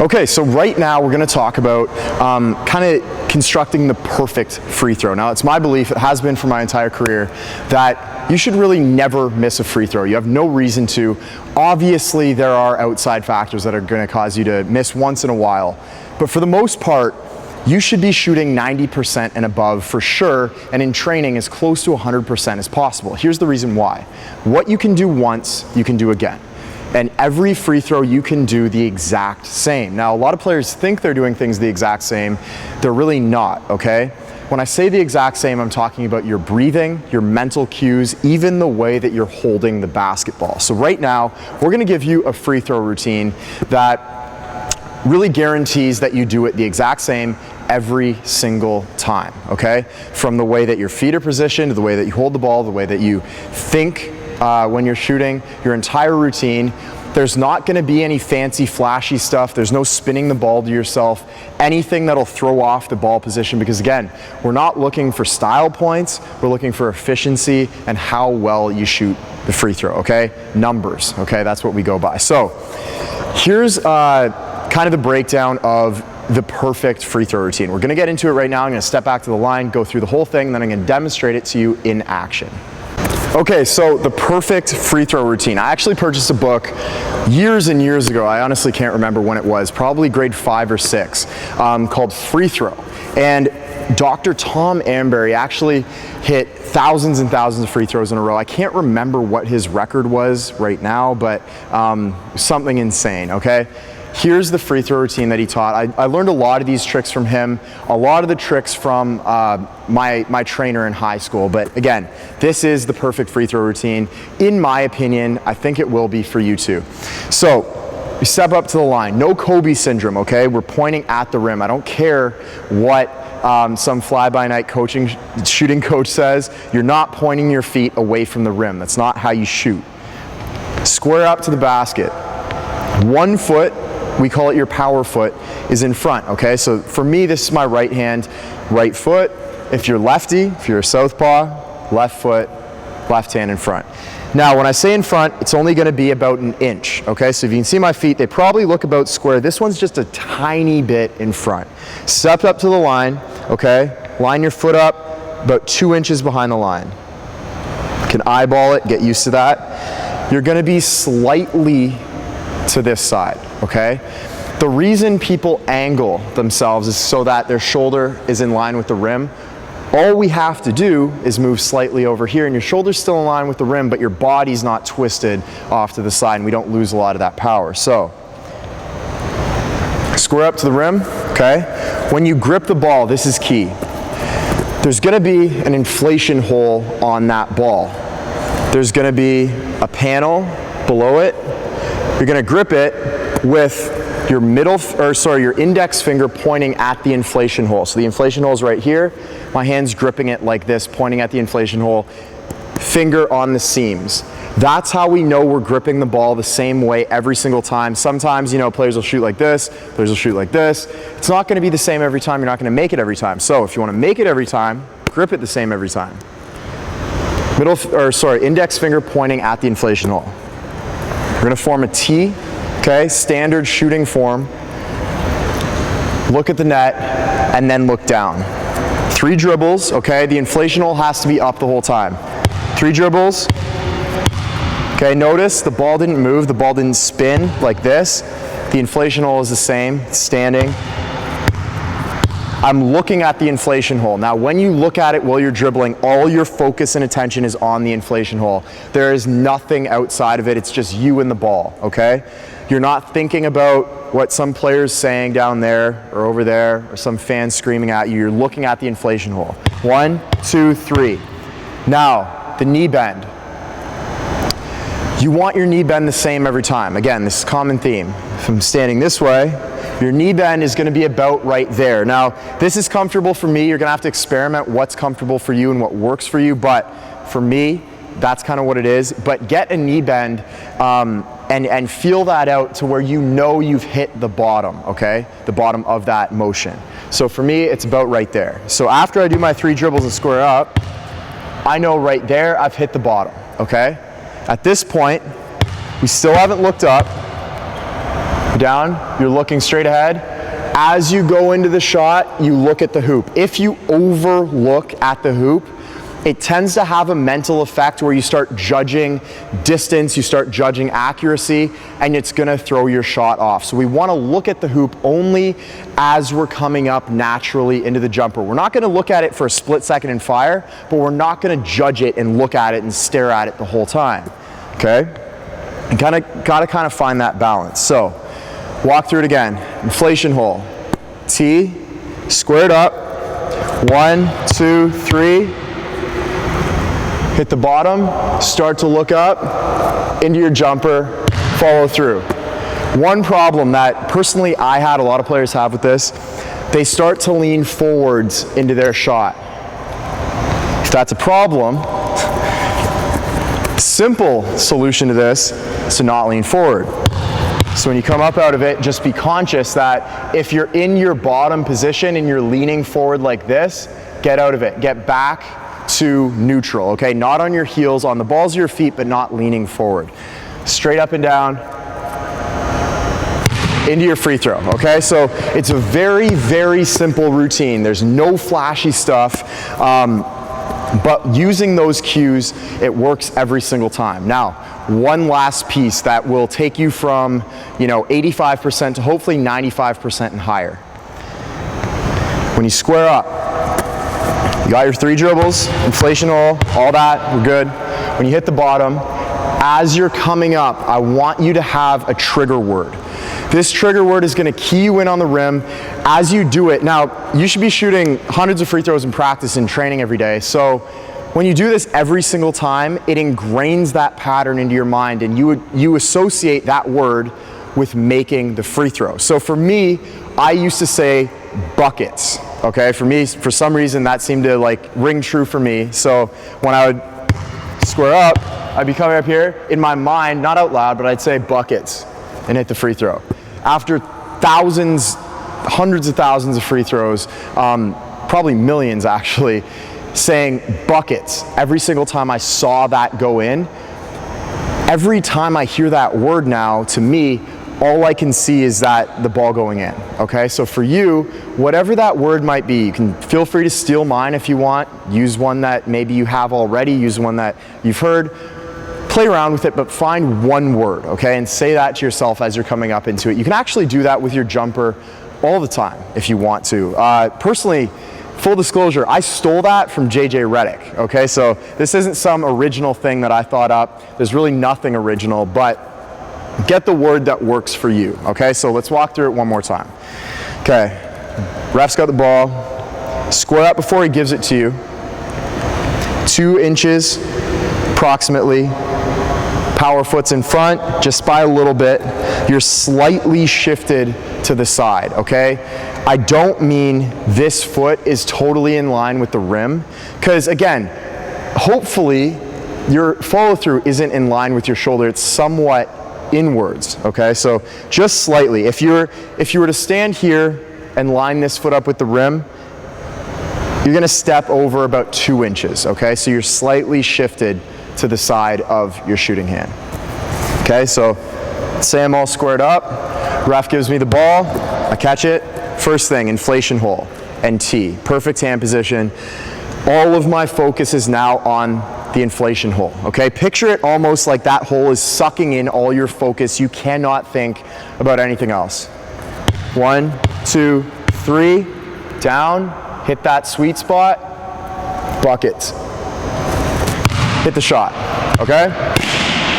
Okay, so right now we're going to talk about kind of constructing the perfect free throw. Now, it's my belief, it has been for my entire career, that you should really never miss a free throw. You have no reason to. Obviously, there are outside factors that are going to cause you to miss once in a while, but for the most part, you should be shooting 90% and above for sure, and in training as close to 100% as possible. Here's the reason why. What you can do once, you can do again. And every free throw you can do the exact same. Now, a lot of players think they're doing things the exact same. They're really not, okay? When I say the exact same, I'm talking about your breathing, your mental cues, even the way that you're holding the basketball. So right now, we're gonna give you a free throw routine that really guarantees that you do it the exact same every single time, okay? From the way that your feet are positioned, to the way that you hold the ball, the way that you think when you're shooting, your entire routine. There's not going to be any fancy flashy stuff. There's no spinning the ball to yourself, anything that'll throw off the ball position, because again, we're not looking for style points, we're looking for efficiency and how well you shoot the free throw, okay? Numbers, okay? That's what we go by. So here's kind of the breakdown of the perfect free throw routine. We're going to get into it right now. I'm going to step back to the line, go through the whole thing, and then I'm going to demonstrate it to you in action. Okay, so the perfect free throw routine. I actually purchased a book years and years ago. I honestly can't remember when it was, probably grade 5 or 6, called Free Throw. And Dr. Tom Amberry actually hit thousands and thousands of free throws in a row. I can't remember what his record was right now, but something insane, okay? Here's the free throw routine that he taught. I learned a lot of these tricks from him, a lot of the tricks from my trainer in high school. But again, this is the perfect free throw routine. In my opinion, I think it will be for you too. So you step up to the line. No Kobe syndrome, okay? We're pointing at the rim. I don't care what some fly-by-night shooting coach says. You're not pointing your feet away from the rim. That's not how you shoot. Square up to the basket. 1 foot, we call it your power foot, is in front, okay? So for me, this is my right hand, right foot. If you're lefty, if you're a southpaw, left foot, left hand in front. Now, when I say in front, it's only gonna be about an inch, okay? So if you can see my feet, they probably look about square. This one's just a tiny bit in front. Step up to the line, okay? Line your foot up about 2 inches behind the line. You can eyeball it, get used to that. You're gonna be slightly to this side, okay? The reason people angle themselves is so that their shoulder is in line with the rim. All we have to do is move slightly over here and your shoulder's still in line with the rim, but your body's not twisted off to the side and we don't lose a lot of that power. So, square up to the rim, okay? When you grip the ball, this is key. There's gonna be an inflation hole on that ball. There's gonna be a panel below it. You're gonna grip it with your your index finger pointing at the inflation hole. So the inflation hole is right here. My hand's gripping it like this, pointing at the inflation hole, finger on the seams. That's how we know we're gripping the ball the same way every single time. Sometimes, you know, players will shoot like this, players will shoot like this. It's not gonna be the same every time. You're not gonna make it every time. So if you wanna make it every time, grip it the same every time. Index finger pointing at the inflation hole. We're gonna form a T, okay? Standard shooting form. Look at the net and then look down. 3 dribbles, okay? The inflation hole has to be up the whole time. 3 dribbles. Okay, notice the ball didn't move, the ball didn't spin like this. The inflation hole is the same, it's standing. I'm looking at the inflation hole. Now, when you look at it while you're dribbling, all your focus and attention is on the inflation hole. There is nothing outside of it. It's just you and the ball, okay? You're not thinking about what some player's saying down there or over there or some fan screaming at you. You're looking at the inflation hole. 1, 2, 3. Now, the knee bend. You want your knee bend the same every time. Again, this is a common theme. If I'm standing this way, your knee bend is going to be about right there. Now, this is comfortable for me. You're going to have to experiment what's comfortable for you and what works for you. But for me, that's kind of what it is. But get a knee bend and feel that out to where you know you've hit the bottom, okay? The bottom of that motion. So for me, it's about right there. So after I do my 3 dribbles and square up, I know right there I've hit the bottom, okay? At this point, we still haven't looked up. It down, you're looking straight ahead. As you go into the shot, you look at the hoop. If you overlook at the hoop, it tends to have a mental effect where you start judging distance, you start judging accuracy, and it's gonna throw your shot off. So we wanna look at the hoop only as we're coming up naturally into the jumper. We're not gonna look at it for a split second and fire, but we're not gonna judge it and look at it and stare at it the whole time, okay? You gotta find that balance. So, walk through it again. Inflation hole, T, squared up, 1, 2, 3, hit the bottom, start to look up, into your jumper, follow through. One problem that personally I had, a lot of players have with this, they start to lean forwards into their shot. If that's a problem, simple solution to this is to not lean forward. So when you come up out of it, just be conscious that if you're in your bottom position and you're leaning forward like this, get out of it, get back to neutral, okay? Not on your heels, on the balls of your feet, but not leaning forward. Straight up and down, into your free throw, okay? So it's a very, very simple routine. There's no flashy stuff, but using those cues, it works every single time. Now, one last piece that will take you from, 85% to hopefully 95% and higher. When you square up, you got your 3 dribbles, inflation hole, all that, we're good. When you hit the bottom, as you're coming up, I want you to have a trigger word. This trigger word is gonna key you in on the rim. As you do it, now, you should be shooting hundreds of free throws in practice and training every day. So when you do this every single time, it ingrains that pattern into your mind, and you associate that word with making the free throw. So for me, I used to say buckets, okay? For me, for some reason, that seemed to ring true for me. So when I would square up, I'd be coming up here, in my mind, not out loud, but I'd say buckets and hit the free throw. After thousands, hundreds of thousands of free throws, probably millions actually, saying buckets every single time I saw that go in, every time I hear that word now, to me, all I can see is that the ball going in, okay? So for you, whatever that word might be, you can feel free to steal mine if you want, use one that maybe you have already, use one that you've heard, play around with it, but find one word, okay? And say that to yourself as you're coming up into it. You can actually do that with your jumper all the time if you want to. Personally, full disclosure, I stole that from JJ Redick, okay? So this isn't some original thing that I thought up. There's really nothing original, but get the word that works for you, okay? So let's walk through it one more time. Okay, ref's got the ball, square up before he gives it to you, 2 inches approximately, power foot's in front, just by a little bit, you're slightly shifted to the side, okay? I don't mean this foot is totally in line with the rim, because again, hopefully your follow through isn't in line with your shoulder, it's somewhat inwards, okay? So just slightly. If you were to stand here and line this foot up with the rim, you're gonna step over about 2 inches, okay? So you're slightly shifted to the side of your shooting hand. Okay, so say I'm all squared up, ref gives me the ball, I catch it, first thing, inflation hole and T, perfect hand position. All of my focus is now on the inflation hole, okay? Picture it almost like that hole is sucking in all your focus. You cannot think about anything else. 1, 2, 3, down, hit that sweet spot, buckets. Hit the shot, okay?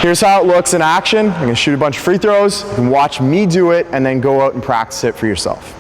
Here's how it looks in action. I'm gonna shoot a bunch of free throws. You can watch me do it and then go out and practice it for yourself.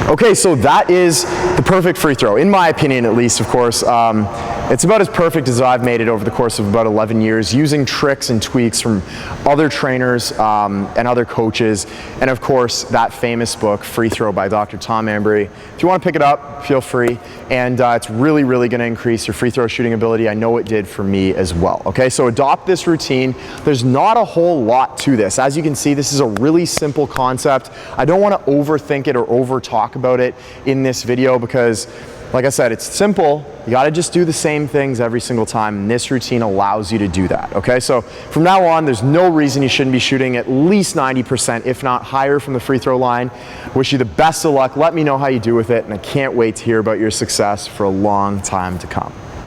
Okay, so that is the perfect free throw, in my opinion at least, of course. It's about as perfect as I've made it over the course of about 11 years, using tricks and tweaks from other trainers and other coaches, and of course that famous book, Free Throw by Dr. Tom Ambrey. If you want to pick it up, feel free, and it's really going to increase your free throw shooting ability. I know it did for me as well. Okay, so adopt this routine. There's not a whole lot to this. As you can see, this is a really simple concept. I don't want to overthink it or over talk about it in this video because, like I said, it's simple. You got to just do the same things every single time, and this routine allows you to do that. Okay, so from now on, there's no reason you shouldn't be shooting at least 90%, if not higher, from the free throw line. Wish you the best of luck. Let me know how you do with it, and I can't wait to hear about your success for a long time to come.